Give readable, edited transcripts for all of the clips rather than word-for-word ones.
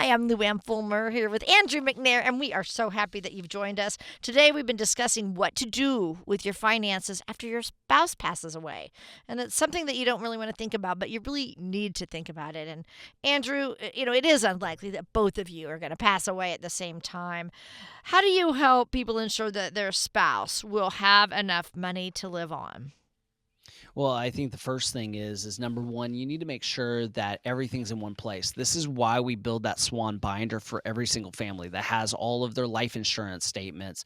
Hi, I'm Luann Fulmer here with Andrew McNair, and we are so happy that you've joined us. Today, we've been discussing what to do with your finances after your spouse passes away. And it's something that you don't really want to think about, but you really need to think about it. And Andrew, it is unlikely that both of you are going to pass away at the same time. How do you help people ensure that their spouse will have enough money to live on? Well, I think the first thing is number one, you need to make sure that everything's in one place. This is why we build that Swan binder for every single family that has all of their life insurance statements,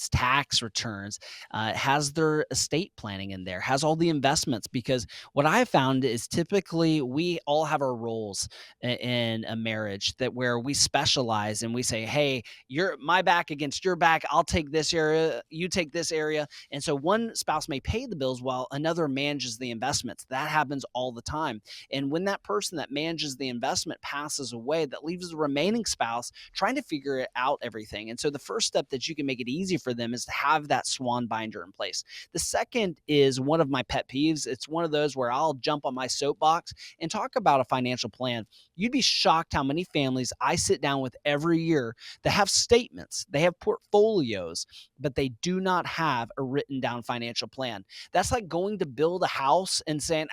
tax returns, has their estate planning in there, has all the investments. Because what I have found is typically we all have our roles in a marriage that where we specialize and we say, hey, you're my back against your back. I'll take this area, you take this area, and so one spouse may pay the bills while another manages the investments. That happens all the time. And when that person that manages the investment passes away, that leaves the remaining spouse trying to figure it out everything. And so the first step that you can make it easy for them is to have that Swan binder in place. The second is one of my pet peeves. It's one of those where I'll jump on my soapbox and talk about a financial plan. You'd be shocked how many families I sit down with every year that have statements, they have portfolios, but they do not have a written down financial plan. That's like going to build a house and saying,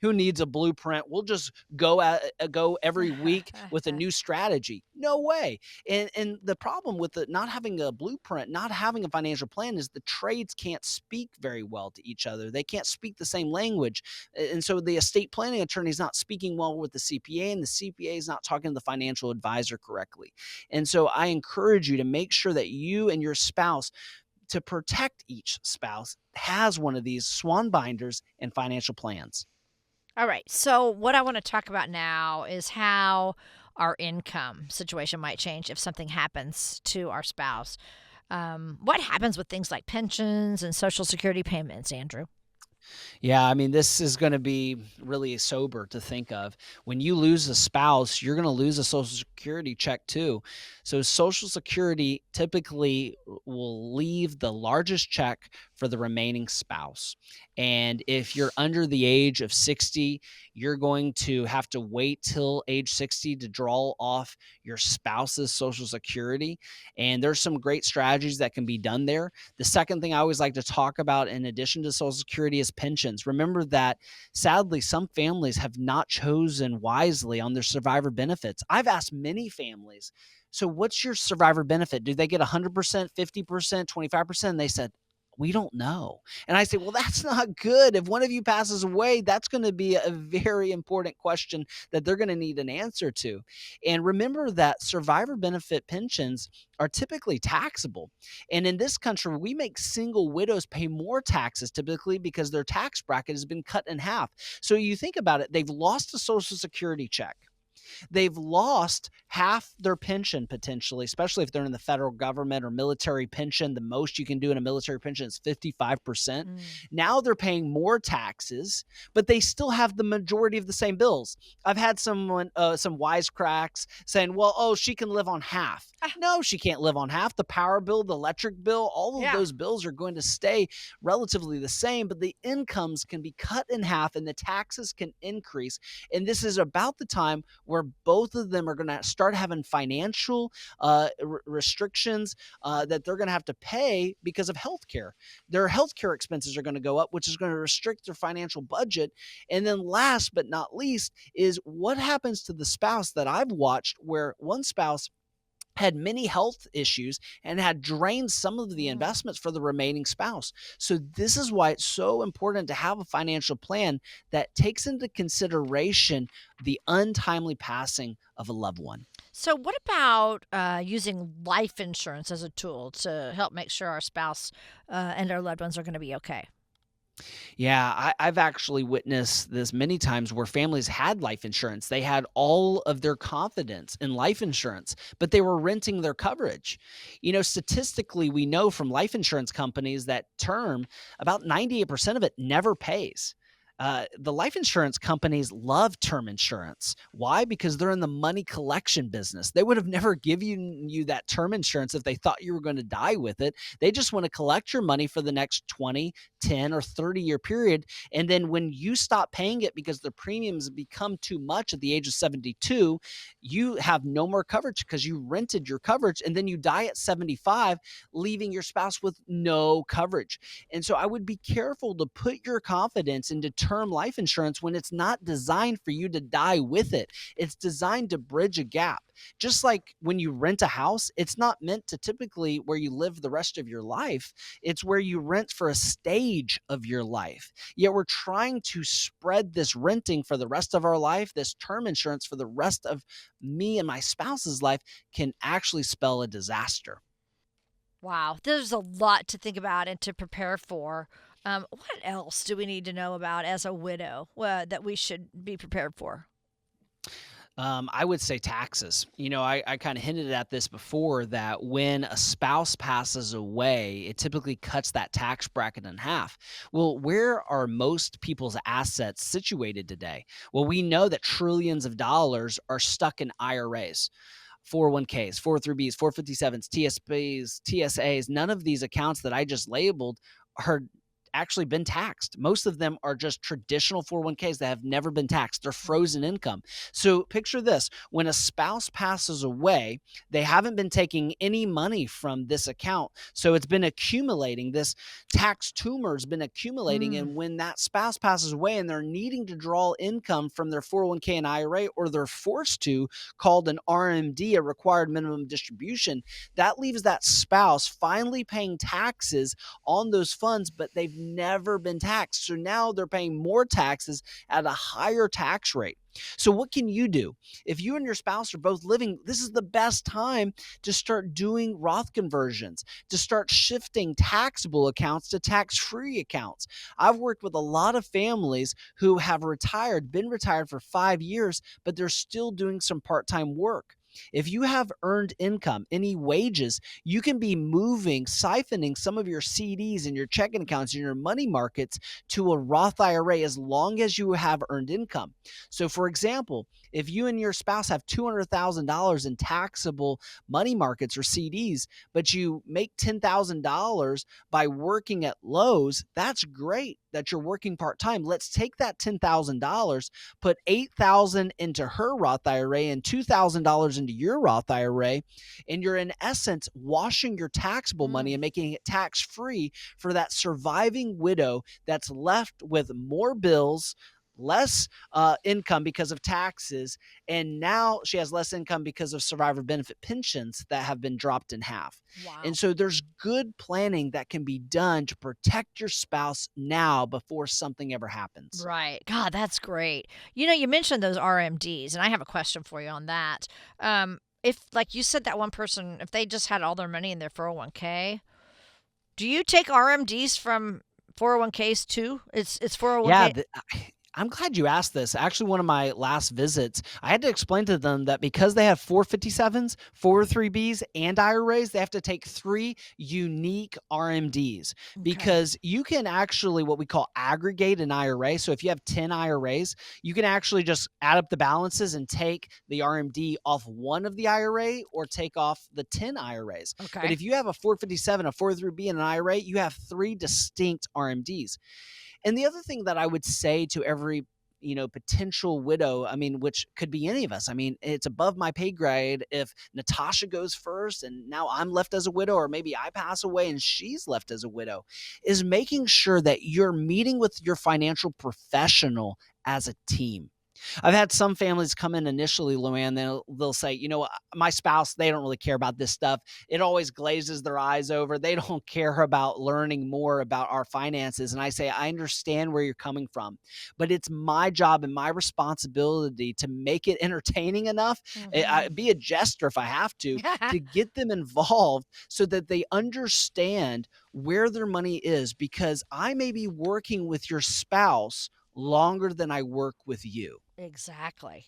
who needs a blueprint? We'll just go every week with a new strategy. No way. And the problem with not having a blueprint, not having a financial plan, is the trades can't speak very well to each other. They can't speak the same language, and so the estate planning attorney is not speaking well with the CPA, and the CPA is not talking to the financial advisor correctly. And so I encourage you to make sure that you and your spouse, to protect each spouse, has one of these Swan binders and financial plans. All right. So, what I want to talk about now is how our income situation might change if something happens to our spouse. What happens with things like pensions and Social Security payments, Andrew? Yeah, I mean, this is going to be really sober to think of. When you lose a spouse, you're going to lose a Social Security check too. So, Social Security typically will leave the largest check for the remaining spouse. And if you're under the age of 60, you're going to have to wait till age 60 to draw off your spouse's Social Security. And there's some great strategies that can be done there. The second thing I always like to talk about, in addition to Social Security, is pensions. Remember that sadly, some families have not chosen wisely on their survivor benefits. I've asked many families, so what's your survivor benefit? Do they get 100%, 50%, 25%? And they said, we don't know. And I say, well, that's not good. If one of you passes away, that's going to be a very important question that they're going to need an answer to. And remember that survivor benefit pensions are typically taxable. And in this country, we make single widows pay more taxes typically because their tax bracket has been cut in half. So you think about it, they've lost a Social Security check. They've lost half their pension potentially, especially if they're in the federal government or military pension. The most you can do in a military pension is 55%. Mm. Now they're paying more taxes, but they still have the majority of the same bills. I've had some wisecracks saying, well, oh, she can live on half. Ah, No, she can't live on half. The power bill, the electric bill, all of yeah. those bills are going to stay relatively the same, but the incomes can be cut in half and the taxes can increase. And this is about the time where both of them are going to start having financial restrictions that they're going to have to pay because of healthcare. Their healthcare expenses are going to go up, which is going to restrict their financial budget. And then last but not least is what happens to the spouse that I've watched, where one spouse had many health issues and had drained some of the Mm. investments for the remaining spouse. So this is why it's so important to have a financial plan that takes into consideration the untimely passing of a loved one. So, what about using life insurance as a tool to help make sure our spouse and our loved ones are going to be okay? Yeah, I've actually witnessed this many times where families had life insurance. They had all of their confidence in life insurance, but they were renting their coverage. Statistically, we know from life insurance companies that term, about 98% of it never pays. The life insurance companies love term insurance. Why? Because they're in the money collection business. They would have never given you that term insurance if they thought you were going to die with it. They just want to collect your money for the next 20, 10 or 30-year period. And then when you stop paying it because the premiums become too much at the age of 72, you have no more coverage because you rented your coverage, and then you die at 75, leaving your spouse with no coverage. And so I would be careful to put your confidence into term life insurance when it's not designed for you to die with it. It's designed to bridge a gap. Just like when you rent a house, it's not meant to typically where you live the rest of your life. It's where you rent for a stage of your life. Yet we're trying to spread this renting for the rest of our life, this term insurance for the rest of me and my spouse's life can actually spell a disaster. Wow, there's a lot to think about and to prepare for. What else do we need to know about as a widow that we should be prepared for? I would say taxes. I kind of hinted at this before that when a spouse passes away, it typically cuts that tax bracket in half. Well, where are most people's assets situated today? Well, we know that trillions of dollars are stuck in IRAs. 401ks, 403bs, 457s, TSBs, TSAs, none of these accounts that I just labeled are actually been taxed. Most of them are just traditional 401ks that have never been taxed. They're frozen income. So picture this, when a spouse passes away, they haven't been taking any money from this account. So it's been accumulating. This tax tumor has been accumulating. Mm. And when that spouse passes away and they're needing to draw income from their 401k and IRA, or they're forced to, called an RMD, a required minimum distribution, that leaves that spouse finally paying taxes on those funds, but they've never been taxed. So now they're paying more taxes at a higher tax rate. So, what can you do? If you and your spouse are both living, this is the best time to start doing Roth conversions, to start shifting taxable accounts to tax free accounts. I've worked with a lot of families who have been retired for 5 years, but they're still doing some part time work. If you have earned income, any wages, you can be siphoning some of your CDs and your checking accounts and your money markets to a Roth IRA as long as you have earned income. So, for example, if you and your spouse have $200,000 in taxable money markets or CDs, but you make $10,000 by working at Lowe's, that's great that you're working part time. Let's take that $10,000, put $8,000 into her Roth IRA and $2,000 into your Roth IRA, and you're in essence washing your taxable money Mm. and making it tax free for that surviving widow that's left with more bills, less income because of taxes, and now she has less income because of survivor benefit pensions that have been dropped in half. And Wow. so there's good planning that can be done to protect your spouse now before something ever happens. Right. God, that's great. You mentioned those RMDs, and I have a question for you on that. If, like you said, that one person, if they just had all their money in their 401k, do you take RMDs from 401ks too? It's Yeah, 401k. I'm glad you asked this. Actually, one of my last visits, I had to explain to them that because they have 457s, 403bs, and IRAs, they have to take three unique RMDs Okay. because you can actually what we call aggregate an IRA. So if you have 10 IRAs, you can actually just add up the balances and take the RMD off one of the IRA or take off the 10 IRAs. But Okay. if you have a 457, a 403b, and an IRA, you have three distinct RMDs. And the other thing that I would say to every potential widow, I mean, which could be any of us. I mean, it's above my pay grade if Natasha goes first and now I'm left as a widow, or maybe I pass away and she's left as a widow, is making sure that you're meeting with your financial professional as a team. I've had some families come in initially, Luann, they'll say, my spouse, they don't really care about this stuff. It always glazes their eyes over. They don't care about learning more about our finances. And I say, I understand where you're coming from, but it's my job and my responsibility to make it entertaining enough, Hmm. be a jester if I have to get them involved so that they understand where their money is, because I may be working with your spouse longer than I work with you. Exactly.